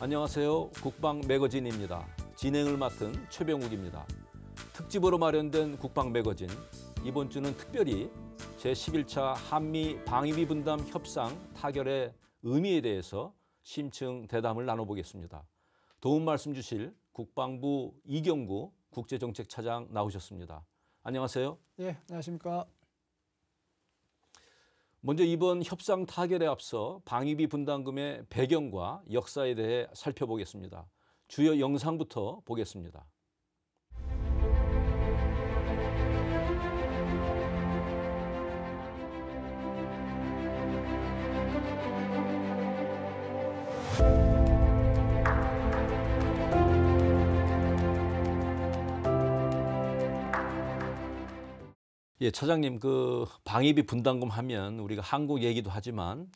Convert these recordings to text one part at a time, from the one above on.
안녕하세요. 국방 매거진입니다. 진행을 맡은 최병욱입니다. 특집으로 마련된 국방 매거진, 이번 주는 특별히 제11차 한미 방위비 분담 협상 타결의 의미에 대해서 심층 대담을 나눠보겠습니다. 도움 말씀 주실 국방부 이경구 국제정책차장 나오셨습니다. 안녕하세요. 예, 안녕하십니까. 먼저 이번 협상 타결에 앞서 방위비 분담금의 배경과 역사에 대해 살펴보겠습니다. 주요 영상부터 보겠습니다. 예, 차장님, 방위비 분담금 하면 우리가 한국 얘기도 하지만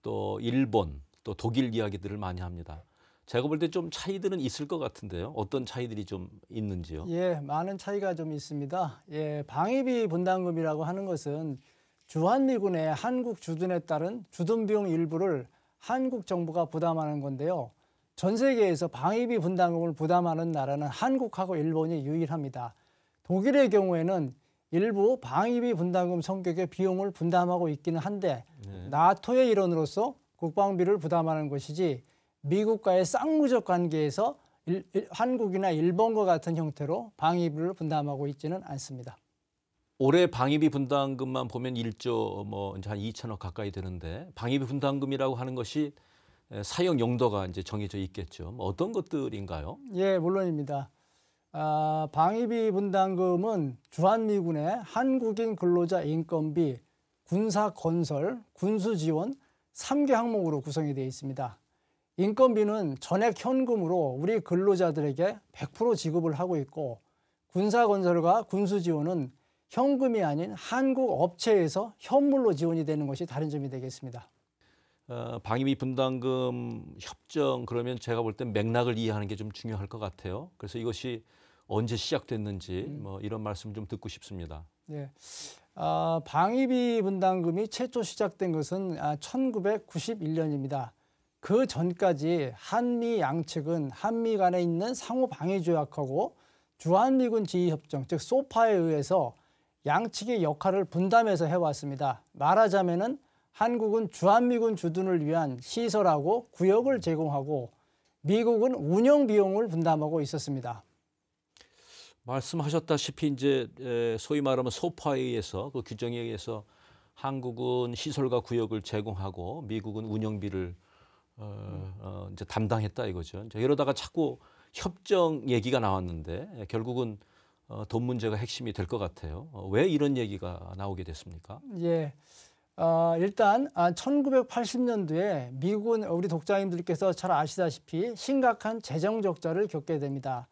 또 일본, 또 독일 이야기들을 많이 합니다. 제가 볼 때 좀 차이들은 있을 것 같은데요. 어떤 차이들이 좀 있는지요? 예, 많은 차이가 좀 있습니다. 예, 방위비 분담금이라고 하는 것은 주한미군의 한국 주둔에 따른 주둔 비용 일부를 한국 정부가 부담하는 건데요. 전 세계에서 방위비 분담금을 부담하는 나라는 한국하고 일본이 유일합니다. 독일의 경우에는 일부 방위비 분담금 성격의 비용을 분담하고 있기는 한데 나토의 일원으로서 국방비를 부담하는 것이지 미국과의 쌍무적 관계에서 한국이나 일본과 같은 형태로 방위비를 분담하고 있지는 않습니다. 올해 방위비 분담금만 보면 1조 이제 한 2천억 가까이 되는데 방위비 분담금이라고 하는 것이 사용 용도가 이제 정해져 있겠죠. 어떤 것들인가요? 예, 물론입니다. 방위비 분담금은 주한미군의 한국인 근로자 인건비, 군사 건설, 군수 지원 3개 항목으로 구성이 되어 있습니다. 인건비는 전액 현금으로 우리 근로자들에게 100% 지급을 하고 있고, 군사 건설과 군수 지원은 현금이 아닌 한국 업체에서 현물로 지원이 되는 것이 다른 점이 되겠습니다. 방위비 분담금 협정, 그러면 제가 볼 땐 맥락을 이해하는 게 좀 중요할 것 같아요. 그래서 이것이 언제 시작됐는지 이런 말씀 좀 듣고 싶습니다. 네, 방위비 분담금이 최초 시작된 것은 1991년입니다. 그 전까지 한미 양측은 한미 간에 있는 상호 방위 조약하고 주한미군 지휘협정, 즉 소파에 의해서 양측의 역할을 분담해서 해왔습니다. 말하자면은 한국은 주한미군 주둔을 위한 시설하고 구역을 제공하고 미국은 운영 비용을 분담하고 있었습니다. 말씀하셨다시피 이제 소위 말하면 소파에 의해서 그 규정에 의해서 한국은 시설과 구역을 제공하고 미국은 운영비를 이제 담당했다 이거죠. 이제 이러다가 자꾸 협정 얘기가 나왔는데 결국은 돈 문제가 핵심이 될 것 같아요. 왜 이런 얘기가 나오게 됐습니까? 예. 일단 1980년도에 미국은 우리 독자님들께서 잘 아시다시피 심각한 재정 적자를 겪게 됩니다.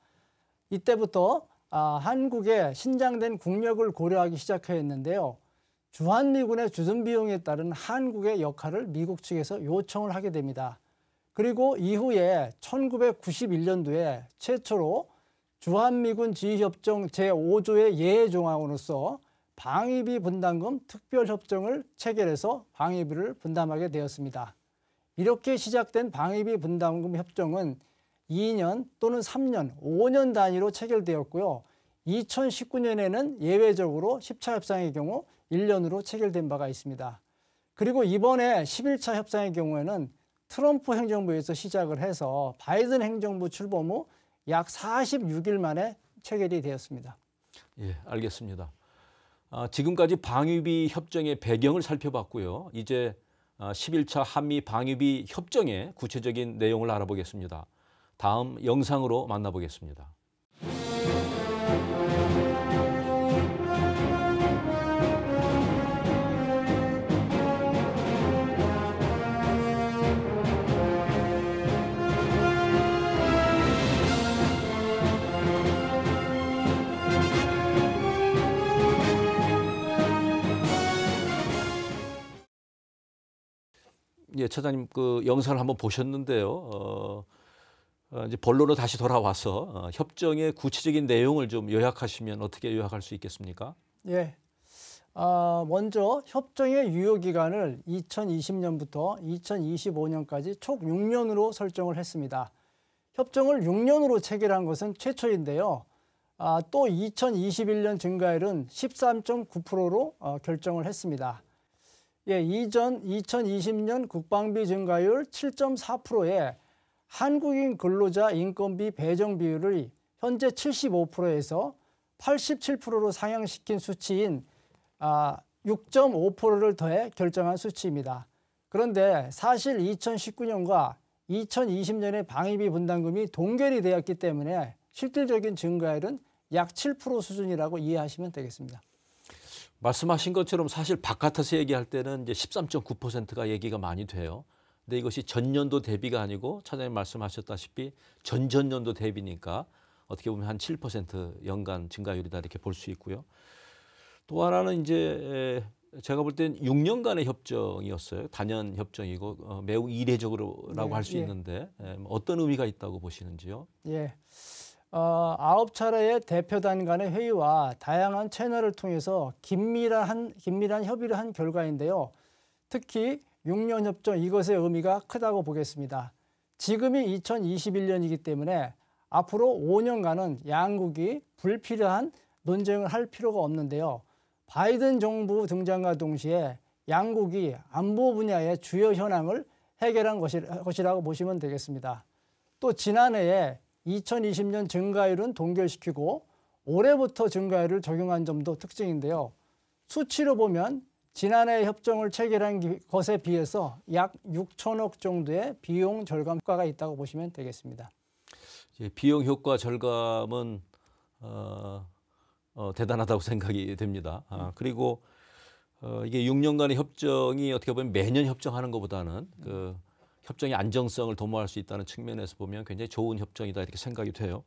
이때부터 한국의 신장된 국력을 고려하기 시작했는데요. 주한미군의 주둔 비용에 따른 한국의 역할을 미국 측에서 요청을 하게 됩니다. 그리고 이후에 1991년도에 최초로 주한미군 지휘협정 제5조의 예외 조항으로서 방위비 분담금 특별협정을 체결해서 방위비를 분담하게 되었습니다. 이렇게 시작된 방위비 분담금 협정은 2년 또는 3년, 5년 단위로 체결되었고요. 2019년에는 예외적으로 10차 협상의 경우 1년으로 체결된 바가 있습니다. 그리고 이번에 11차 협상의 경우에는 트럼프 행정부에서 시작을 해서 바이든 행정부 출범 후 약 46일 만에 체결이 되었습니다. 예, 알겠습니다. 지금까지 방위비 협정의 배경을 살펴봤고요. 이제 11차 한미 방위비 협정의 구체적인 내용을 알아보겠습니다. 다음 영상으로 만나보겠습니다. 예, 차장님 그 영상을 한번 보셨는데요. 이제 본론으로 다시 돌아와서 협정의 구체적인 내용을 좀 요약하시면 어떻게 요약할 수 있겠습니까? 예, 먼저 협정의 유효 기간을 2020년부터 2025년까지 총 6년으로 설정을 했습니다. 협정을 6년으로 체결한 것은 최초인데요. 또 2021년 증가율은 13.9%로 결정을 했습니다. 이전 2020년 국방비 증가율 7.4%에 한국인 근로자 인건비 배정 비율을 현재 75%에서 87%로 상향시킨 수치인 6.5%를 더해 결정한 수치입니다. 그런데 사실 2019년과 2020년의 방위비 분담금이 동결이 되었기 때문에 실질적인 증가율은 약 7% 수준이라고 이해하시면 되겠습니다. 말씀하신 것처럼 사실 바깥에서 얘기할 때는 이제 13.9%가 얘기가 많이 돼요. 근데 이것이 전년도 대비가 아니고 차장님 말씀하셨다시피 전전년도 대비니까 어떻게 보면 한 7% 연간 증가율이다 이렇게 볼 수 있고요. 또 하나는 이제 제가 볼 땐 6년간의 협정이었어요. 단연 협정이고 매우 이례적으로라고 할 수 있는데 어떤 의미가 있다고 보시는지요? 9차례의 대표단 간의 회의와 다양한 채널을 통해서 긴밀한 협의를 한 결과인데요. 특히 6년 협정 이것의 의미가 크다고 보겠습니다. 지금이 2021년이기 때문에 앞으로 5년간은 양국이 불필요한 논쟁을 할 필요가 없는데요. 바이든 정부 등장과 동시에 양국이 안보 분야의 주요 현황을 해결한 것이라고 보시면 되겠습니다. 또 지난해에 2020년 증가율은 동결시키고 올해부터 증가율을 적용한 점도 특징인데요. 수치로 보면 지난해 협정을 체결한 것에 비해서 약 6천억 정도의 비용 절감 효과가 있다고 보시면 되겠습니다. 비용 효과 절감은 대단하다고 생각이 됩니다. 그리고 이게 6년간의 협정이 어떻게 보면 매년 협정하는 것보다는 그 협정의 안정성을 도모할 수 있다는 측면에서 보면 굉장히 좋은 협정이다 이렇게 생각이 돼요.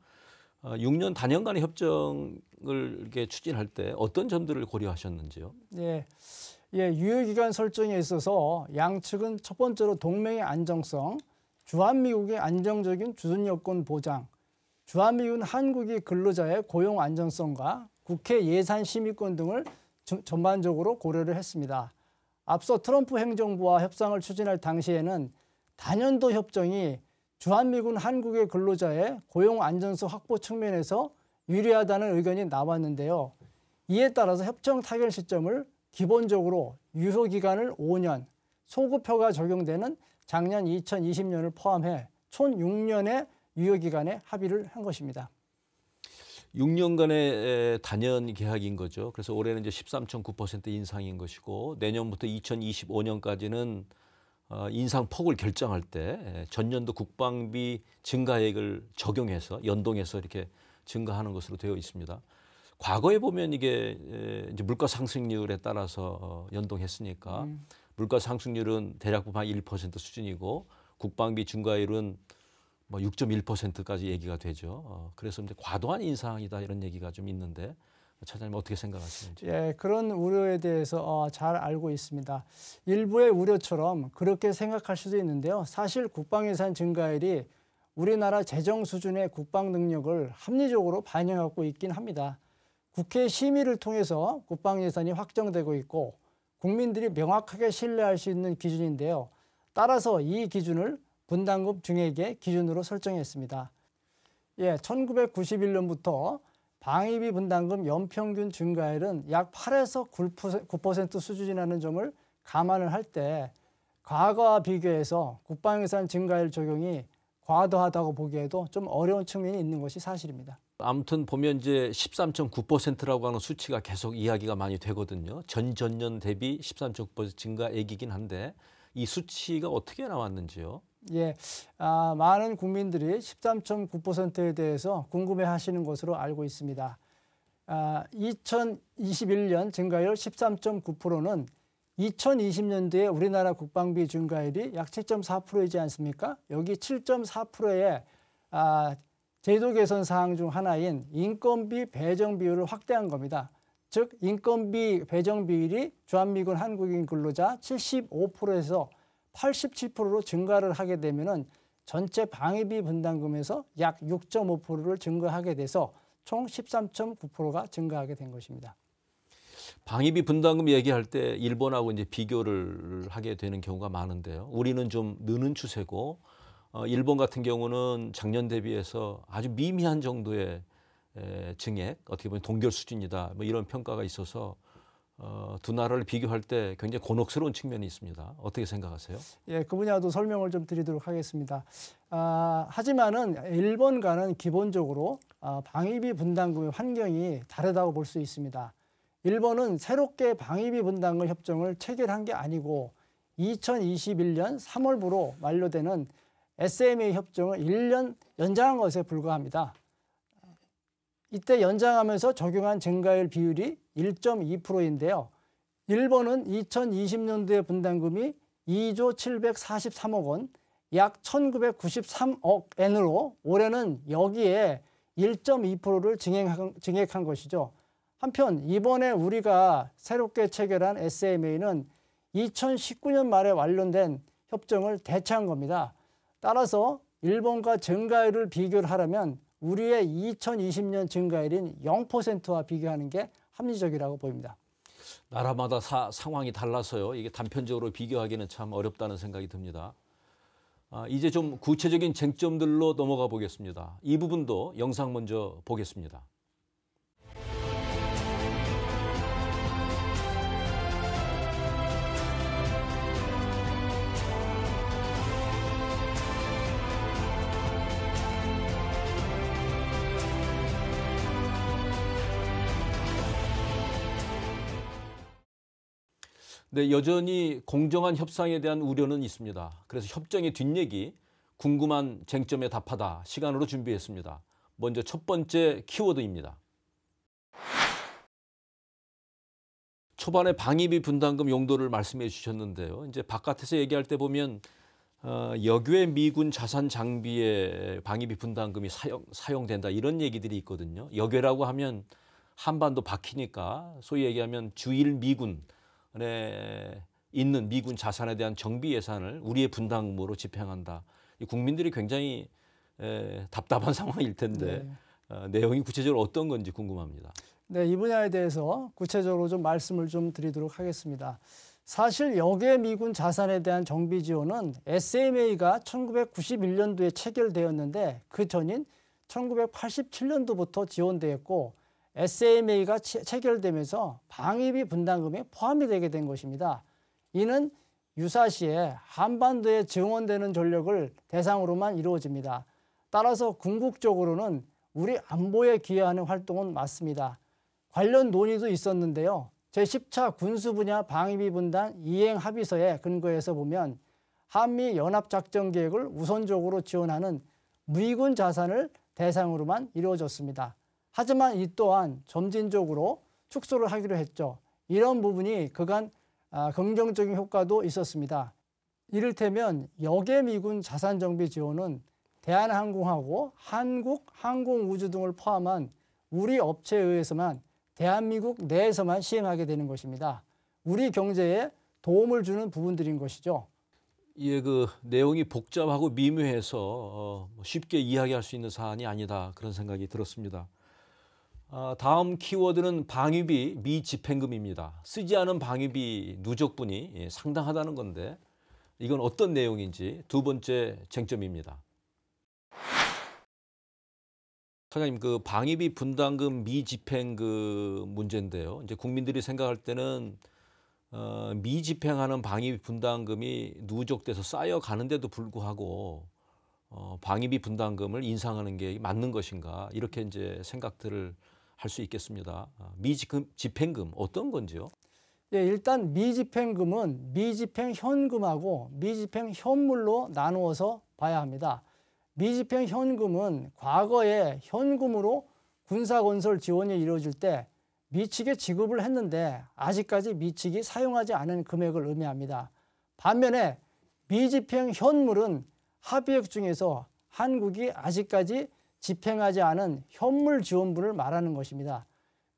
6년 단연간의 협정을 이렇게 추진할 때 어떤 점들을 고려하셨는지요? 유효기간 설정에 있어서 양측은 첫 번째로 동맹의 안정성, 주한미국의 안정적인 주둔 여건 보장, 주한미군 한국이 근로자의 고용 안정성과 국회 예산 심의권 등을 전반적으로 고려를 했습니다. 앞서 트럼프 행정부와 협상을 추진할 당시에는 단연도 협정이 주한미군 한국의 근로자의 고용 안정성 확보 측면에서 유리하다는 의견이 나왔는데요. 이에 따라서 협정 타결 시점을 기본적으로 유효 기간을 5년, 소급표가 적용되는 작년 2020년을 포함해 총 6년의 유효 기간에 합의를 한 것입니다. 6년간의 단연 계약인 거죠. 그래서 올해는 이제 13.9% 인상인 것이고 내년부터 2025년까지는 인상폭을 결정할 때 전년도 국방비 증가액을 적용해서 연동해서 이렇게 증가하는 것으로 되어 있습니다. 과거에 보면 이게 이제 물가 상승률에 따라서 연동했으니까 물가 상승률은 대략 한 1% 수준이고 국방비 증가율은 뭐 6.1%까지 얘기가 되죠. 그래서 이제 과도한 인상이다 이런 얘기가 좀 있는데 차장님 어떻게 생각하시는지? 그런 우려에 대해서 잘 알고 있습니다. 일부의 우려처럼 그렇게 생각할 수도 있는데요. 사실 국방예산 증가율이 우리나라 재정 수준의 국방 능력을 합리적으로 반영하고 있긴 합니다. 국회 심의를 통해서 국방예산이 확정되고 있고 국민들이 명확하게 신뢰할 수 있는 기준인데요. 따라서 이 기준을 분담금 증액의 기준으로 설정했습니다. 1991년부터 방위비 분담금 연평균 증가율은 약 8에서 9% 수준이라는 점을 감안을 할 때 과거와 비교해서 국방예산 증가율 적용이 과도하다고 보기에도 좀 어려운 측면이 있는 것이 사실입니다. 아무튼 보면 이제 13.9%라고 하는 수치가 계속 이야기가 많이 되거든요. 전전년 대비 13.9% 증가액이긴 한데 이 수치가 어떻게 나왔는지요? 많은 국민들이 13.9%에 대해서 궁금해하시는 것으로 알고 있습니다. 2021년 증가율 13.9%는 2020년도에 우리나라 국방비 증가율이 약 7.4%이지 않습니까? 여기 7.4%의 제도 개선 사항 중 하나인 인건비 배정 비율을 확대한 겁니다. 즉 인건비 배정 비율이 주한미군 한국인 근로자 75%에서 87%로 증가를 하게 되면은 전체 방위비 분담금에서 약 6.5%를 증가하게 돼서 총 13.9%가 증가하게 된 것입니다. 방위비 분담금 얘기할 때 일본하고 이제 비교를 하게 되는 경우가 많은데요. 우리는 좀 느는 추세고 일본 같은 경우는 작년 대비해서 아주 미미한 정도의 증액, 어떻게 보면 동결 수준이다. 뭐 이런 평가가 있어서 두 나라를 비교할 때 굉장히 곤혹스러운 측면이 있습니다. 어떻게 생각하세요? 예, 그 분야도 설명을 좀 드리도록 하겠습니다. 하지만은 일본과는 기본적으로 방위비 분담금의 환경이 다르다고 볼 수 있습니다. 일본은 새롭게 방위비 분담금 협정을 체결한 게 아니고 2021년 3월부로 만료되는 SMA 협정을 1년 연장한 것에 불과합니다. 이때 연장하면서 적용한 증가율 비율이 1.2%인데요. 일본은 2020년도에 분담금이 2조 743억 원, 약 1993억 엔으로 올해는 여기에 1.2%를 증액한 것이죠. 한편 이번에 우리가 새롭게 체결한 SMA는 2019년 말에 완료된 협정을 대체한 겁니다. 따라서 일본과 증가율을 비교를 하려면 우리의 2020년 증가율인 0%와 비교하는 게 합리적이라고 보입니다. 나라마다 상황이 달라서요. 이게 단편적으로 비교하기는 참 어렵다는 생각이 듭니다. 이제 좀 구체적인 쟁점들로 넘어가 보겠습니다. 이 부분도 영상 먼저 보겠습니다. 네, 여전히 공정한 협상에 대한 우려는 있습니다. 그래서 협정의 뒷얘기, 궁금한 쟁점에 답하다 시간으로 준비했습니다. 먼저 첫 번째 키워드입니다. 초반에 방위비 분담금 용도를 말씀해 주셨는데요. 이제 바깥에서 얘기할 때 보면 역외 미군 자산 장비에 방위비 분담금이 사용된다 이런 얘기들이 있거든요. 역외라고 하면 한반도 박히니까 소위 얘기하면 주일 미군 있는 미군 자산에 대한 정비 예산을 우리의 분담금으로 집행한다. 국민들이 굉장히 답답한 상황일 텐데 내용이 구체적으로 어떤 건지 궁금합니다. 네, 이 분야에 대해서 구체적으로 좀 말씀을 좀 드리도록 하겠습니다. 사실 역외 미군 자산에 대한 정비 지원은 SMA가 1991년도에 체결되었는데 그 전인 1987년도부터 지원되었고 SMA가 체결되면서 방위비 분담금에 포함이 되게 된 것입니다. 이는 유사시에 한반도에 증원되는 전력을 대상으로만 이루어집니다. 따라서 궁극적으로는 우리 안보에 기여하는 활동은 맞습니다. 관련 논의도 있었는데요. 제10차 군수 분야 방위비 분담 이행 합의서에 근거해서 보면 한미 연합작전 계획을 우선적으로 지원하는 미군 자산을 대상으로만 이루어졌습니다. 하지만 이 또한 점진적으로 축소를 하기로 했죠. 이런 부분이 그간 긍정적인 효과도 있었습니다. 이를테면 역외 미군 자산 정비 지원은 대한항공하고 한국항공우주 등을 포함한 우리 업체에 의해서만 대한민국 내에서만 시행하게 되는 것입니다. 우리 경제에 도움을 주는 부분들인 것이죠. 예, 그 내용이 복잡하고 미묘해서 쉽게 이야기할 수 있는 사안이 아니다 그런 생각이 들었습니다. 다음 키워드는 방위비 미집행금입니다. 쓰지 않은 방위비 누적분이 상당하다는 건데 이건 어떤 내용인지 두 번째 쟁점입니다. 사장님, 그 방위비 분담금 미집행금 문제인데요. 이제 국민들이 생각할 때는 미집행하는 방위비 분담금이 누적돼서 쌓여가는데도 불구하고 방위비 분담금을 인상하는 게 맞는 것인가 이렇게 이제 생각들을 할 수 있겠습니다. 미집행금 어떤 건지요? 예, 일단 미집행금은 미집행 현금하고 미집행 현물로 나누어서 봐야 합니다. 미집행 현금은 과거에 현금으로 군사건설 지원이 이루어질 때 미측에 지급을 했는데 아직까지 미측이 사용하지 않은 금액을 의미합니다. 반면에 미집행 현물은 합의액 중에서 한국이 아직까지 집행하지 않은 현물 지원분을 말하는 것입니다.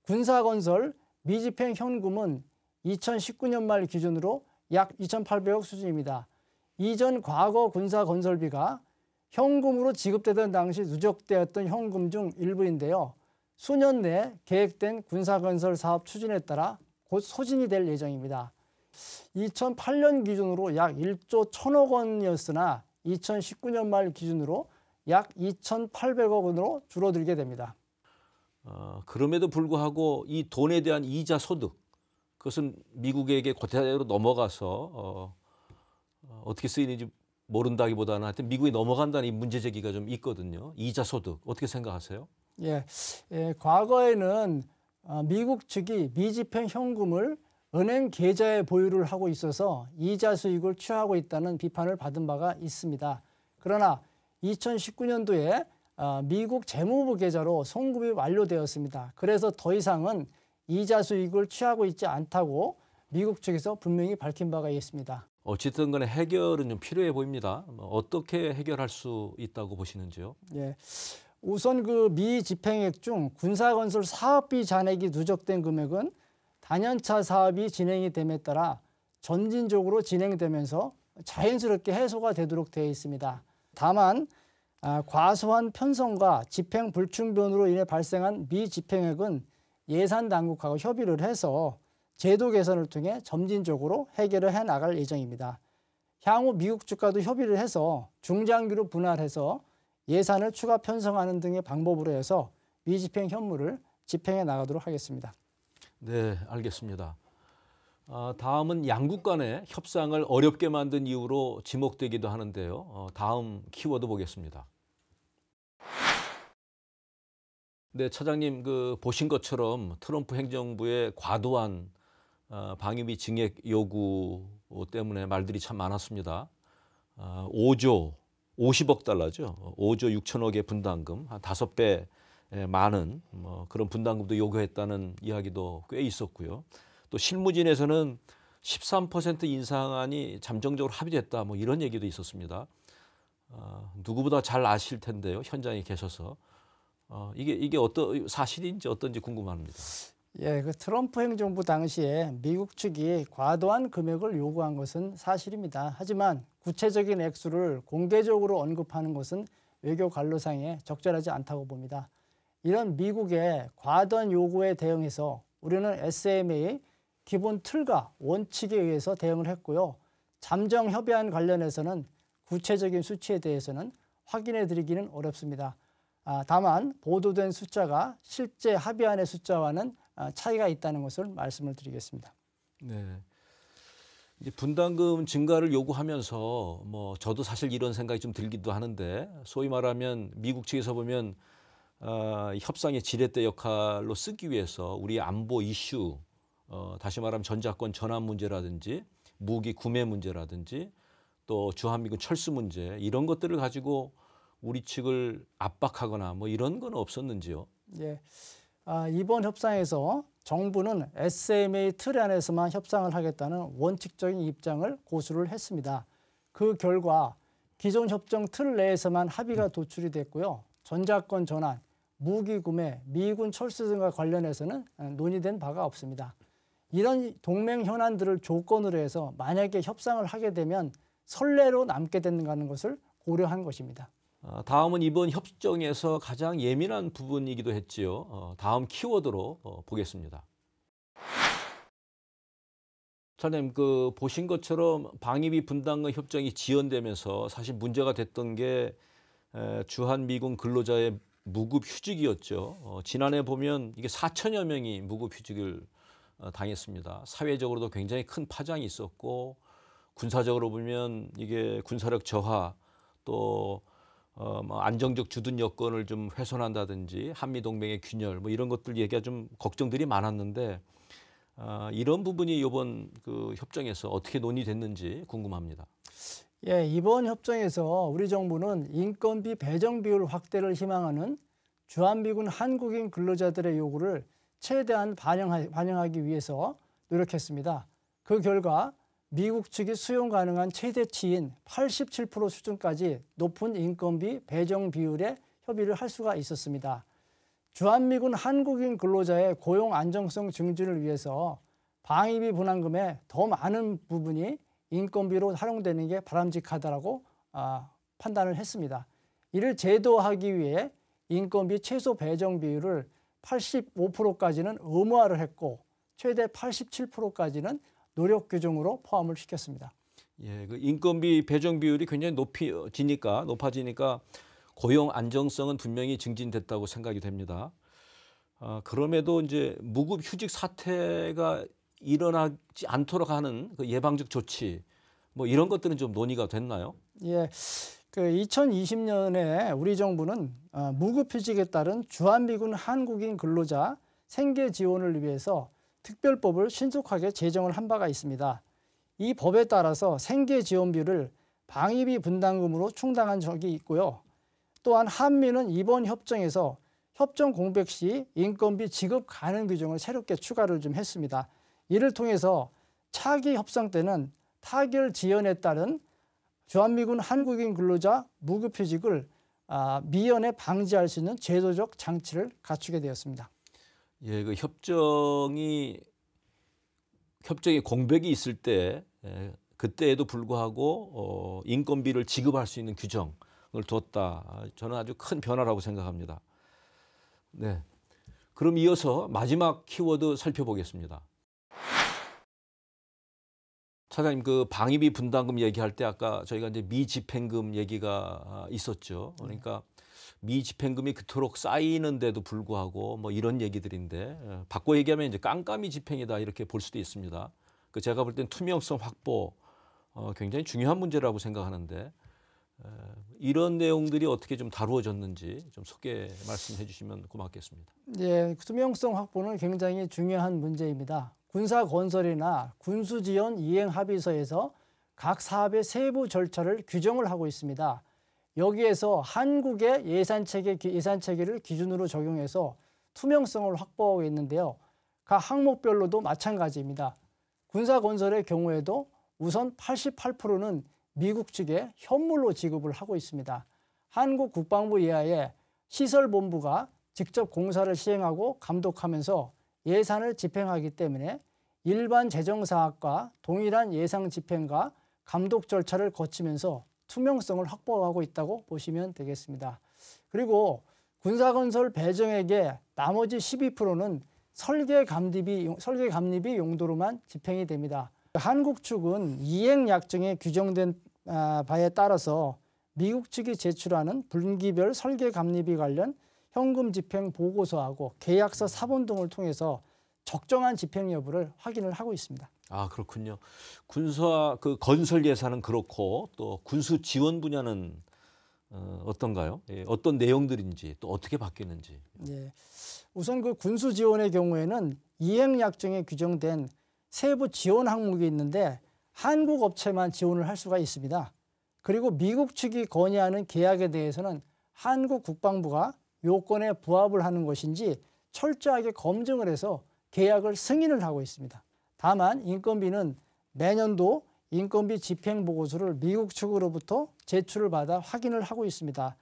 군사건설 미집행 현금은 2019년 말 기준으로 약 2,800억 수준입니다. 이전 과거 군사건설비가 현금으로 지급되던 당시 누적되었던 현금 중 일부인데요. 수년 내 계획된 군사건설 사업 추진에 따라 곧 소진이 될 예정입니다. 2008년 기준으로 약 1조 1,000억 원이었으나 2019년 말 기준으로 약 2,800억 원으로 줄어들게 됩니다. 그럼에도 불구하고 이 돈에 대한 이자 소득, 그것은 미국에게 그대로 넘어가서 어떻게 쓰이는지 모른다기보다는 하여튼 미국에 넘어간다는 이 문제 제기가 좀 있거든요. 이자 소득 어떻게 생각하세요? 과거에는 미국 측이 미집행 현금을 은행 계좌에 보유를 하고 있어서 이자 수익을 취하고 있다는 비판을 받은 바가 있습니다. 그러나 2019년도에 미국 재무부 계좌로 송금이 완료되었습니다. 그래서 더 이상은 이자 수익을 취하고 있지 않다고 미국 측에서 분명히 밝힌 바가 있습니다. 어쨌든 간에 해결은 좀 필요해 보입니다. 어떻게 해결할 수 있다고 보시는지요? 우선 그 미집행액 중 군사건설 사업비 잔액이 누적된 금액은 단연차 사업이 진행이 됨에 따라 점진적으로 진행되면서 자연스럽게 해소가 되도록 되어 있습니다. 다만 과소한 편성과 집행 불충분으로 인해 발생한 미집행액은 예산 당국하고 협의를 해서 제도 개선을 통해 점진적으로 해결을 해 나갈 예정입니다. 향후 미국 측과도 협의를 해서 중장기로 분할해서 예산을 추가 편성하는 등의 방법으로 해서 미집행 현물을 집행해 나가도록 하겠습니다. 네, 알겠습니다. 다음은 양국 간의 협상을 어렵게 만든 이유로 지목되기도 하는데요. 다음 키워드 보겠습니다. 네, 차장님 보신 것처럼 트럼프 행정부의 과도한 방위비 증액 요구 때문에 말들이 참 많았습니다. 5조 50억 달러죠. 5조 6천억의 분담금, 한 5배 많은 그런 분담금도 요구했다는 이야기도 꽤 있었고요. 또 실무진에서는 13% 인상안이 잠정적으로 합의됐다 이런 얘기도 있었습니다. 누구보다 잘 아실 텐데요. 현장에 계셔서 이게 어떤 사실인지 어떤지 궁금합니다. 그 트럼프 행정부 당시에 미국 측이 과도한 금액을 요구한 것은 사실입니다. 하지만 구체적인 액수를 공개적으로 언급하는 것은 외교 관료상에 적절하지 않다고 봅니다. 이런 미국의 과도한 요구에 대응해서 우리는 SMA 기본 틀과 원칙에 의해서 대응을 했고요. 잠정 협의안 관련해서는 구체적인 수치에 대해서는 확인해 드리기는 어렵습니다. 다만 보도된 숫자가 실제 합의안의 숫자와는 차이가 있다는 것을 말씀을 드리겠습니다. 네. 이제 분담금 증가를 요구하면서 저도 사실 이런 생각이 좀 들기도 하는데 소위 말하면 미국 측에서 보면 협상의 지렛대 역할로 쓰기 위해서 우리 안보 이슈, 다시 말하면 전자권 전환 문제라든지 무기 구매 문제라든지 또 주한미군 철수 문제 이런 것들을 가지고 우리 측을 압박하거나 이런 건 없었는지요? 이번 협상에서 정부는 SMA 틀 안에서만 협상을 하겠다는 원칙적인 입장을 고수를 했습니다. 그 결과 기존 협정 틀 내에서만 합의가 도출이 됐고요. 전자권 전환, 무기 구매, 미군 철수 등과 관련해서는 논의된 바가 없습니다. 이런 동맹 현안들을 조건으로 해서 만약에 협상을 하게 되면 선례로 남게 된다는 것을 고려한 것입니다. 다음은 이번 협정에서 가장 예민한 부분이기도 했지요. 다음 키워드로 보겠습니다. 차장님, 보신 것처럼 방위비 분담금 협정이 지연되면서 사실 문제가 됐던 게 주한미군 근로자의 무급 휴직이었죠. 지난해 보면 이게 4천여 명이 무급 휴직을 당했습니다. 사회적으로도 굉장히 큰 파장이 있었고 군사적으로 보면 이게 군사력 저하 또 안정적 주둔 여건을 좀 훼손한다든지 한미동맹의 균열 이런 것들 얘기가 좀 걱정들이 많았는데 이런 부분이 이번 협정에서 어떻게 논의됐는지 궁금합니다. 이번 협정에서 우리 정부는 인건비 배정 비율 확대를 희망하는 주한미군 한국인 근로자들의 요구를 최대한 반영하기 위해서 노력했습니다. 그 결과 미국 측이 수용 가능한 최대치인 87% 수준까지 높은 인건비 배정 비율에 협의를 할 수가 있었습니다. 주한미군 한국인 근로자의 고용 안정성 증진을 위해서 방위비 분담금의 더 많은 부분이 인건비로 활용되는 게 바람직하다라고 판단을 했습니다. 이를 제도화하기 위해 인건비 최소 배정 비율을 85%까지는 의무화를 했고 최대 87%까지는 노력 규정으로 포함을 시켰습니다. 예, 그 인건비 배정 비율이 굉장히 높아지니까 고용 안정성은 분명히 증진됐다고 생각이 됩니다. 그럼에도 이제 무급 휴직 사태가 일어나지 않도록 하는 그 예방적 조치 뭐 이런 것들은 좀 논의가 됐나요? 예, 그 2020년에 우리 정부는 무급휴직에 따른 주한미군 한국인 근로자 생계 지원을 위해서 특별법을 신속하게 제정을 한 바가 있습니다. 이 법에 따라서 생계 지원비를 방위비 분담금으로 충당한 적이 있고요. 또한 한미는 이번 협정에서 협정 공백 시 인건비 지급 가능 규정을 새롭게 추가를 좀 했습니다. 이를 통해서 차기 협상 때는 타결 지연에 따른 주한미군 한국인 근로자 무급휴직을 미연에 방지할 수 있는 제도적 장치를 갖추게 되었습니다. 예, 그 협정이 공백이 있을 때 그때에도 불구하고 인건비를 지급할 수 있는 규정을 뒀다. 저는 아주 큰 변화라고 생각합니다. 네, 그럼 이어서 마지막 키워드 살펴보겠습니다. 차장님, 그 방위비 분담금 얘기할 때 아까 저희가 이제 미집행금 얘기가 있었죠. 그러니까 미집행금이 그토록 쌓이는데도 불구하고 뭐 이런 얘기들인데 바꿔 얘기하면 이제 깜깜이 집행이다 이렇게 볼 수도 있습니다. 그 제가 볼 땐 투명성 확보 굉장히 중요한 문제라고 생각하는데 이런 내용들이 어떻게 좀 다루어졌는지 좀 소개 말씀해 주시면 고맙겠습니다. 예, 투명성 확보는 굉장히 중요한 문제입니다. 군사건설이나 군수지원 이행합의서에서 각 사업의 세부 절차를 규정을 하고 있습니다. 여기에서 한국의 예산체계를 기준으로 적용해서 투명성을 확보하고 있는데요. 각 항목별로도 마찬가지입니다. 군사건설의 경우에도 우선 88%는 미국 측에 현물로 지급을 하고 있습니다. 한국 국방부 이하의 시설본부가 직접 공사를 시행하고 감독하면서 예산을 집행하기 때문에 일반 재정사학과 동일한 예산 집행과 감독 절차를 거치면서 투명성을 확보하고 있다고 보시면 되겠습니다. 그리고 군사건설 배정액의 나머지 12%는 설계 감리비 용도로만 집행이 됩니다. 한국 측은 이행약정에 규정된 바에 따라서 미국 측이 제출하는 분기별 설계 감리비 관련 현금 집행 보고서하고 계약서 사본 등을 통해서 적정한 집행 여부를 확인을 하고 있습니다. 아, 그렇군요. 그 건설 예산은 그렇고 또 군수 지원 분야는 어떤가요? 예, 어떤 내용들인지 또 어떻게 바뀌는지. 예, 우선 그 군수 지원의 경우에는 이행약정에 규정된 세부 지원 항목이 있는데 한국 업체만 지원을 할 수가 있습니다. 그리고 미국 측이 건의하는 계약에 대해서는 한국 국방부가 요건에 부합을 하는 것인지 철저하게 검증을 해서 계약을 승인을 하고 있습니다. 다만 인건비는 매년도 인건비 집행 보고서를 미국 측으로부터 제출을 받아 확인을 하고 있습니다.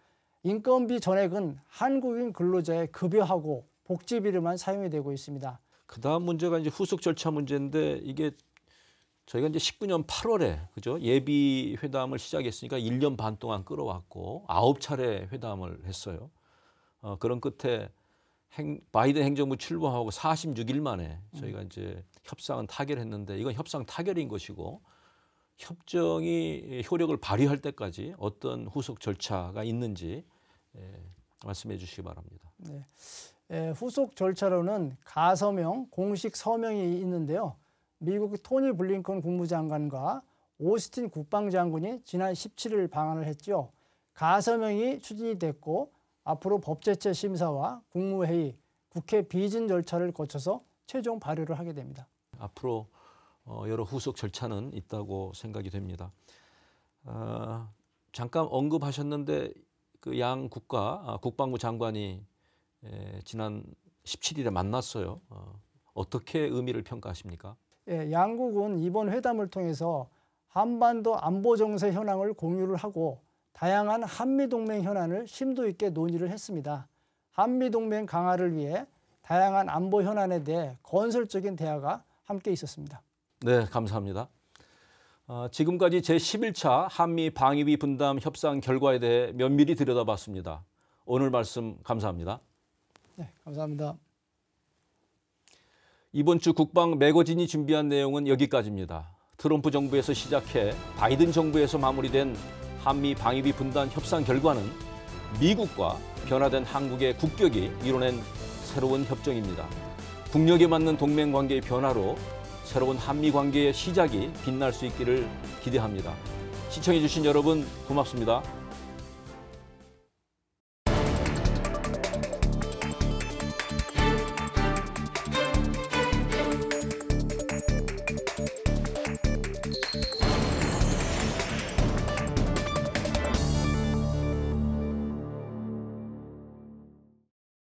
인건비 전액은 한국인 근로자의 급여하고 복지비로만 사용이 되고 있습니다. 그다음 문제가 이제 후속 절차 문제인데 이게 저희가 이제 19년 8월에 그죠? 예비 회담을 시작했으니까 1년 반 동안 끌어왔고 9차례 회담을 했어요. 그런 끝에 바이든 행정부 출범하고 46일 만에 저희가 이제 협상은 타결했는데 이건 협상 타결인 것이고 협정이 효력을 발휘할 때까지 어떤 후속 절차가 있는지 말씀해 주시기 바랍니다. 네. 후속 절차로는 가서명, 공식 서명이 있는데요. 미국 토니 블링컨 국무장관과 오스틴 국방장군이 지난 17일 방한을 했죠. 가서명이 추진이 됐고 앞으로 법제처 심사와 국무회의, 국회 비준 절차를 거쳐서 최종 발의를 하게 됩니다. 앞으로 여러 후속 절차는 있다고 생각이 됩니다. 잠깐 언급하셨는데 그 양 국가 국방부 장관이 지난 17일에 만났어요. 어떻게 의미를 평가하십니까? 예, 양국은 이번 회담을 통해서 한반도 안보 정세 현황을 공유를 하고 다양한 한미동맹 현안을 심도 있게 논의를 했습니다. 한미동맹 강화를 위해 다양한 안보 현안에 대해 건설적인 대화가 함께 있었습니다. 네, 감사합니다. 지금까지 제11차 한미 방위비 분담 협상 결과에 대해 면밀히 들여다봤습니다. 오늘 말씀 감사합니다. 네, 감사합니다. 이번 주 국방 매거진이 준비한 내용은 여기까지입니다. 트럼프 정부에서 시작해 바이든 정부에서 마무리된 한미 방위비 분담 협상 결과는 미국과 변화된 한국의 국격이 이뤄낸 새로운 협정입니다. 국력에 맞는 동맹 관계의 변화로 새로운 한미 관계의 시작이 빛날 수 있기를 기대합니다. 시청해주신 여러분 고맙습니다.